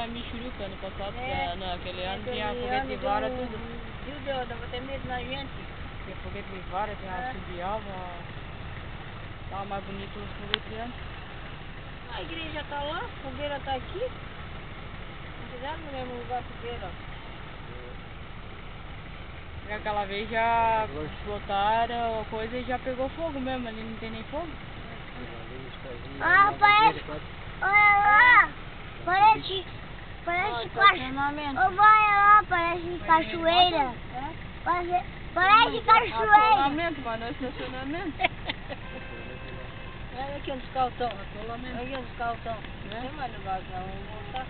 a Michuruca ano passado, naquele ano Aquele tinha foguete de vara, deu tudo. dava até medo na gente. Tinha foguete de vara, tinha assobiava. Tava mais bonito os foguetes antes. A igreja tá lá, a fogueira tá aqui. Não fizeram no mesmo lugar a fogueira. E aquela vez já botaram a coisa e já pegou fogo mesmo, ali não tem nem fogo. Ah, parece. Olha lá. Parece Estacionamento. olha lá, parece cachoeira. Parece cachoeira. Atolamento, mas não é estacionamento. Olha aqui onde os carros estão. Atolamento. Olha onde os carros estão. Não tem mais lugar que nós vamos voltar.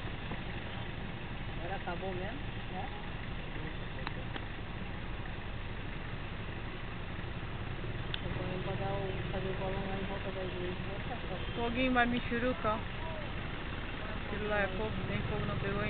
Agora acabou mesmo, né? Fazer o bolão lá em volta da igreja. Foguinho mais Michuruca, ó. Aquilo lá é fogo, nem fogo não pegou ainda.